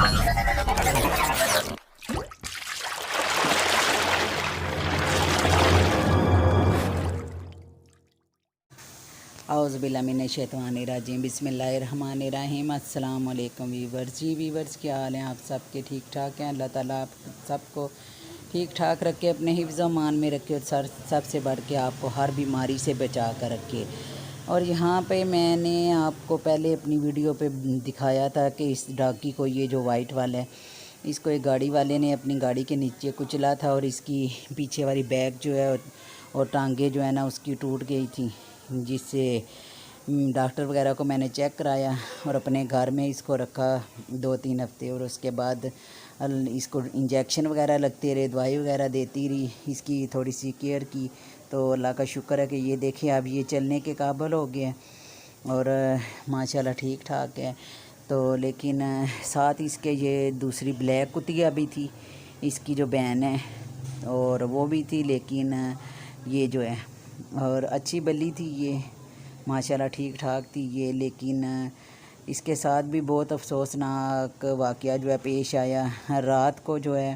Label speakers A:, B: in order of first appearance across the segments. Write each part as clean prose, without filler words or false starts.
A: اعوذ باللہ من الشیطان الرجیم، بسم اللہ الرحمن الرحیم۔ السلام علیکم ویورز، ویورز کیا حال ہیں آپ سب کے؟ ٹھیک ٹھاک ہیں؟ اللہ تعالیٰ آپ سب کو ٹھیک ٹھاک رکھے، اپنے حفظ و امان میں رکھے، اور سب سے بڑھ کے آپ کو ہر بیماری سے بچا کر رکھے۔ اور یہاں پہ میں نے آپ کو پہلے اپنی ویڈیو پہ دکھایا تھا کہ اس ڈاکی کو، یہ جو وائٹ والا ہے، اس کو ایک گاڑی والے نے اپنی گاڑی کے نیچے کچلا تھا، اور اس کی پیچھے والی بیک جو ہے اور ٹانگیں جو ہے نا اس کی ٹوٹ گئی تھی، جس سے ڈاکٹر وغیرہ کو میں نے چیک کرایا اور اپنے گھر میں اس کو رکھا 2-3 ہفتے، اور اس کے بعد اس کو انجیکشن وغیرہ لگتے رہے، دوائی وغیرہ دیتی رہی، اس کی تھوڑی سی کیئر کی، تو اللہ کا شکر ہے کہ یہ دیکھیں اب یہ چلنے کے قابل ہو گیا اور ماشاءاللہ ٹھیک ٹھاک ہے۔ تو لیکن ساتھ اس کے یہ دوسری بلیک کتیا بھی تھی، اس کی جو بہن ہے، اور وہ بھی تھی، لیکن یہ جو ہے اور اچھی بلی تھی، یہ ماشاءاللہ ٹھیک ٹھاک تھی یہ، لیکن اس کے ساتھ بھی بہت افسوسناک واقعہ جو ہے پیش آیا۔ رات کو جو ہے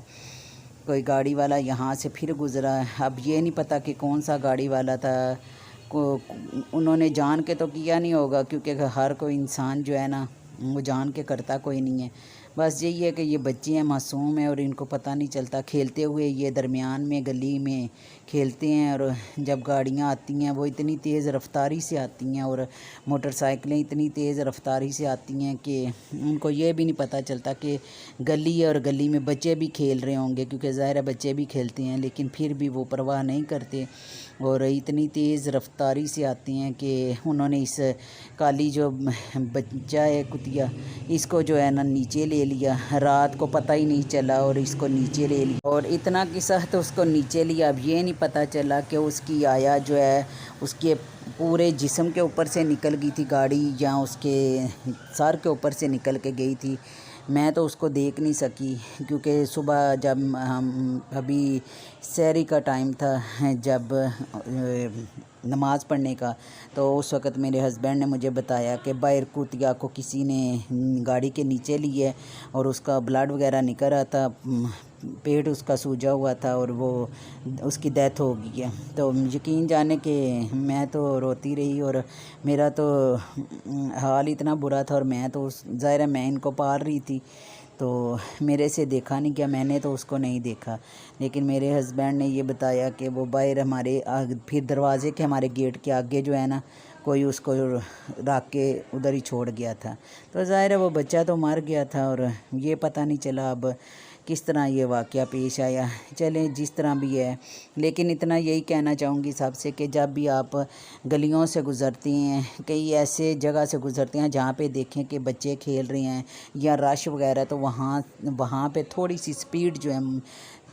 A: کوئی گاڑی والا یہاں سے پھر گزرا، اب یہ نہیں پتہ کہ کون سا گاڑی والا تھا، انہوں نے جان کے تو کیا نہیں ہوگا، کیونکہ ہر کوئی انسان جو ہے نا وہ جان کے کرتا کوئی نہیں ہے، بس یہی ہے کہ یہ بچے ہیں، معصوم ہیں، اور ان کو پتہ نہیں چلتا، کھیلتے ہوئے یہ درمیان میں گلی میں کھیلتے ہیں، اور جب گاڑیاں آتی ہیں وہ اتنی تیز رفتاری سے آتی ہیں، اور موٹر سائیکلیں اتنی تیز رفتاری سے آتی ہیں کہ ان کو یہ بھی نہیں پتہ چلتا کہ گلی ہے اور گلی میں بچے بھی کھیل رہے ہوں گے، کیونکہ ظاہر ہے بچے بھی کھیلتے ہیں، لیکن پھر بھی وہ پرواہ نہیں کرتے، اور اتنی تیز رفتاری سے آتی ہیں کہ انہوں نے اس کالی جو بچہ ہے کتیا، اس کو جو ہے نا نیچے لے لیا، رات کو پتہ ہی نہیں چلا اور اس کو نیچے لے لیا، اور اتنا کی سخت اس کو نیچے لیا، اب یہ نہیں پتہ چلا کہ اس کی آیا جو ہے اس کے پورے جسم کے اوپر سے نکل گئی تھی گاڑی، یا اس کے سر کے اوپر سے نکل کے گئی تھی۔ میں تو اس کو دیکھ نہیں سکی، کیونکہ صبح جب ہم ابھی سحری کا ٹائم تھا، جب نماز پڑھنے کا، تو اس وقت میرے ہسبینڈ نے مجھے بتایا کہ باہر کتیا کو کسی نے گاڑی کے نیچے لی ہے، اور اس کا بلڈ وغیرہ نکل رہا تھا، پیٹ اس کا سوجا ہوا تھا، اور وہ اس کی ڈیتھ ہو گئی ہے۔ تو یقین جانے کہ میں تو روتی رہی، اور میرا تو حال اتنا برا تھا، اور میں تو ظاہر ہے میں ان کو پال رہی تھی، تو میرے سے دیکھا نہیں گیا، میں نے تو اس کو نہیں دیکھا، لیکن میرے ہسبینڈ نے یہ بتایا کہ وہ باہر ہمارے پھر دروازے کے ہمارے گیٹ کے آگے جو ہے نا کوئی اس کو رکھ کے ادھر ہی چھوڑ گیا تھا، تو ظاہر ہے وہ بچہ تو مر گیا تھا، اور یہ پتہ نہیں چلا اب کس طرح یہ واقعہ پیش آیا۔ چلیں جس طرح بھی ہے، لیکن اتنا یہی کہنا چاہوں گی سب سے کہ جب بھی آپ گلیوں سے گزرتے ہیں، کئی ایسے جگہ سے گزرتے ہیں جہاں پہ دیکھیں کہ بچے کھیل رہے ہیں یا رش وغیرہ، تو وہاں پہ تھوڑی سی سپیڈ جو ہے،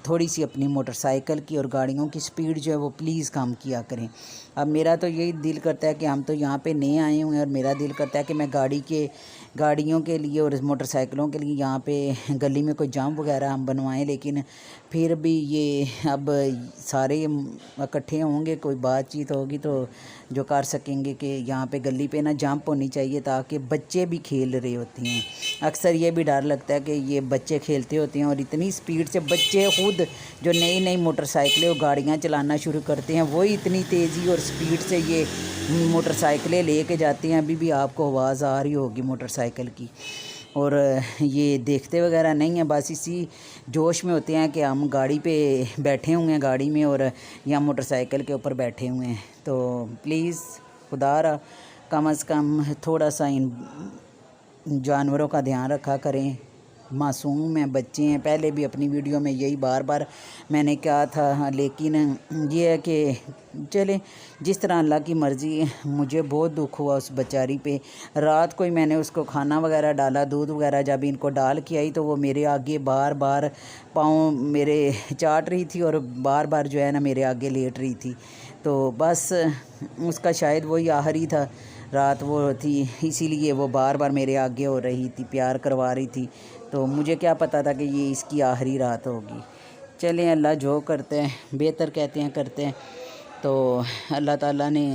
A: تھوڑی سی اپنی موٹر سائیکل کی اور گاڑیوں کی سپیڈ جو ہے وہ پلیز کم کیا کریں۔ اب میرا تو یہی دل کرتا ہے کہ ہم تو یہاں پہ نئے آئے ہوئے ہیں، اور میرا دل کرتا ہے کہ میں گاڑیوں کے لیے اور موٹر سائیکلوں کے لیے یہاں پہ گلی میں کوئی جمپ وغیرہ ہم بنوائیں، لیکن پھر بھی یہ اب سارے اکٹھے ہوں گے، کوئی بات چیت ہوگی تو جو کر سکیں گے کہ یہاں پہ گلی پہ نا جمپ ہونی چاہیے، تاکہ بچے بھی کھیل رہے ہوتے ہیں۔ اکثر یہ بھی ڈر لگتا ہے کہ یہ بچے کھیلتے ہوتے ہیں، اور اتنی سپیڈ سے بچے خود جو نئی موٹر سائیکلیں اور گاڑیاں چلانا شروع کرتے ہیں، وہی اتنی تیزی اور سپیڈ سے یہ موٹر سائیکلیں لے کے جاتے ہیں، ابھی بھی آپ کو آواز آ رہی ہوگی موٹر سائیکل کی، اور یہ دیکھتے وغیرہ نہیں ہیں، بس اسی جوش میں ہوتے ہیں کہ ہم گاڑی پہ بیٹھے ہوئے ہیں، گاڑی میں، اور یا موٹر سائیکل کے اوپر بیٹھے ہوئے ہیں۔ تو پلیز خدا را کم از کم تھوڑا سا ان جانوروں کا دھیان رکھا کریں، معصوم ہیں، بچے ہیں، پہلے بھی اپنی ویڈیو میں یہی بار بار میں نے کہا تھا، لیکن یہ ہے کہ چلیں جس طرح اللہ کی مرضی ہے۔ مجھے بہت دکھ ہوا اس بیچاری پہ، رات کو ہی میں نے اس کو کھانا وغیرہ ڈالا، دودھ وغیرہ جب ان کو ڈال کے آئی تو وہ میرے آگے بار بار پاؤں میرے چاٹ رہی تھی، اور بار بار جو ہے نا میرے آگے لیٹ رہی تھی، تو بس اس کا شاید وہی آخری تھا، رات وہ تھی، اسی لیے وہ بار بار میرے آگے ہو رہی تھی، پیار کروا رہی تھی، تو مجھے کیا پتہ تھا کہ یہ اس کی آخری رات ہوگی۔ چلیں اللہ جو کرتے ہیں بہتر کہتے ہیں کرتے ہیں، تو اللہ تعالیٰ نے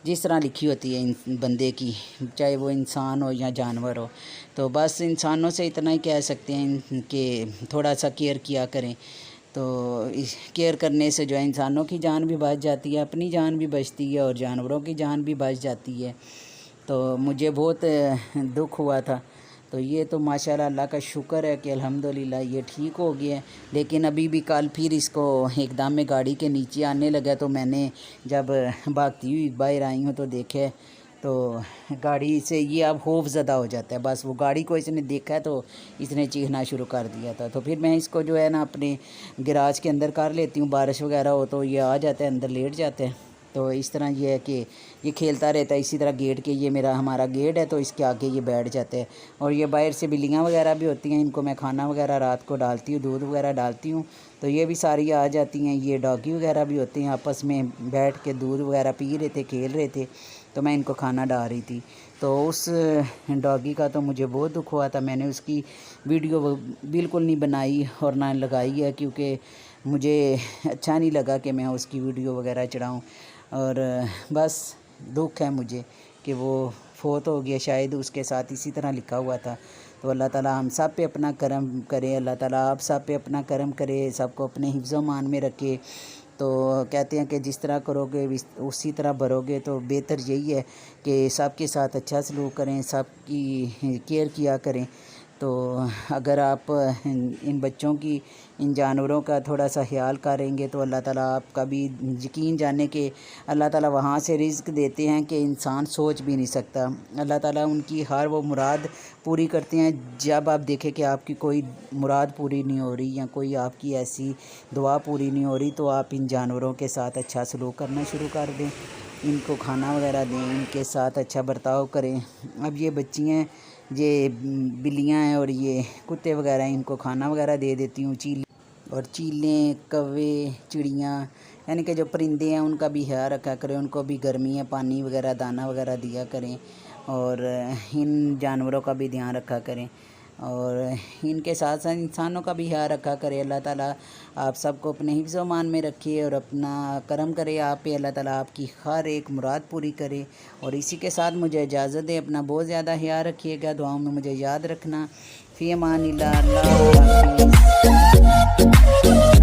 A: جس طرح لکھی ہوتی ہے بندے کی، چاہے وہ انسان ہو یا جانور ہو. تو بس انسانوں سے اتنا ہی کہہ سکتے ہیں کہ تھوڑا سا کیئر کیا کریں. تو کیئر کرنے سے جو ہے انسانوں کی جان بھی بچ جاتی ہے، اپنی جان بھی بچتی ہے اور جانوروں کی جان بھی بچ جاتی ہے. تو مجھے بہت دکھ ہوا تھا. تو یہ تو ماشاءاللہ اللہ کا شکر ہے کہ الحمدللہ یہ ٹھیک ہو گیا ہے. لیکن ابھی بھی کل پھر اس کو ایک دم میں گاڑی کے نیچے آنے لگا. تو میں نے جب بھاگتی ہوئی باہر آئی ہوں تو دیکھے تو گاڑی سے یہ اب خوف زدہ ہو جاتا ہے. بس وہ گاڑی کو اس نے دیکھا ہے تو اس نے چیخنا شروع کر دیا تھا. تو پھر میں اس کو جو ہے نا اپنے گراج کے اندر کر لیتی ہوں، بارش وغیرہ ہو تو یہ آ جاتا ہے اندر لیٹ جاتے ہیں. تو اس طرح یہ ہے کہ یہ کھیلتا رہتا ہے. اسی طرح گیٹ کے، یہ ہمارا گیٹ ہے تو اس کے آگے یہ بیٹھ جاتے ہیں. اور یہ باہر سے بلیاں وغیرہ بھی ہوتی ہیں، ان کو میں کھانا وغیرہ رات کو ڈالتی ہوں، دودھ وغیرہ ڈالتی ہوں تو یہ بھی ساری آ جاتی ہیں. یہ ڈاگی وغیرہ بھی ہوتے ہیں، آپس میں بیٹھ کے دودھ وغیرہ پی رہے تھے، کھیل رہے تھے تو میں ان کو کھانا ڈال رہی تھی. تو اس ڈاگی کا تو مجھے بہت دکھ ہوا تھا. میں نے اس کی ویڈیو بالکل نہیں بنائی اور نہ لگائی ہے، کیونکہ مجھے اچھا نہیں لگا کہ میں اس کی ویڈیو وغیرہ چڑھاؤں. اور بس دکھ ہے مجھے کہ وہ فوت ہو گیا. شاید اس کے ساتھ اسی طرح لکھا ہوا تھا. تو اللہ تعالیٰ ہم سب پہ اپنا کرم کرے، اللہ تعالیٰ آپ سب پہ اپنا کرم کرے، سب کو اپنے حفظ و امان میں رکھے. تو کہتے ہیں کہ جس طرح کرو گے اسی طرح بھرو گے. تو بہتر یہی ہے کہ سب کے ساتھ اچھا سلوک کریں، سب کی کیئر کیا کریں. تو اگر آپ ان بچوں کی، ان جانوروں کا تھوڑا سا خیال کریں گے تو اللہ تعالیٰ آپ کا بھی یقین جانے کہ اللہ تعالیٰ وہاں سے رزق دیتے ہیں کہ انسان سوچ بھی نہیں سکتا. اللہ تعالیٰ ان کی ہر وہ مراد پوری کرتے ہیں. جب آپ دیکھیں کہ آپ کی کوئی مراد پوری نہیں ہو رہی یا کوئی آپ کی ایسی دعا پوری نہیں ہو رہی تو آپ ان جانوروں کے ساتھ اچھا سلوک کرنا شروع کر دیں، ان کو کھانا وغیرہ دیں، ان کے ساتھ اچھا برتاؤ کریں. اب یہ بچی ہیں، یہ بلیاں ہیں اور یہ کتے وغیرہ ہیں، ان کو کھانا وغیرہ دے دیتی ہوں. چیلیں، کوے، چڑیاں، یعنی کہ جو پرندے ہیں ان کا بھی خیال رکھا کریں. ان کو بھی گرمی ہے، پانی وغیرہ دانہ وغیرہ دیا کریں اور ان جانوروں کا بھی دھیان رکھا کریں اور ان کے ساتھ ساتھ انسانوں کا بھی خیال رکھا کرے. اللہ تعالیٰ آپ سب کو اپنے حفظ و امان میں رکھے اور اپنا کرم کرے آپ پہ. اللہ تعالیٰ آپ کی ہر ایک مراد پوری کرے. اور اسی کے ساتھ مجھے اجازت دے. اپنا بہت زیادہ خیال رکھیے گا، دعاؤں میں مجھے یاد رکھنا. فی امان اللہ. اللہ حافظ.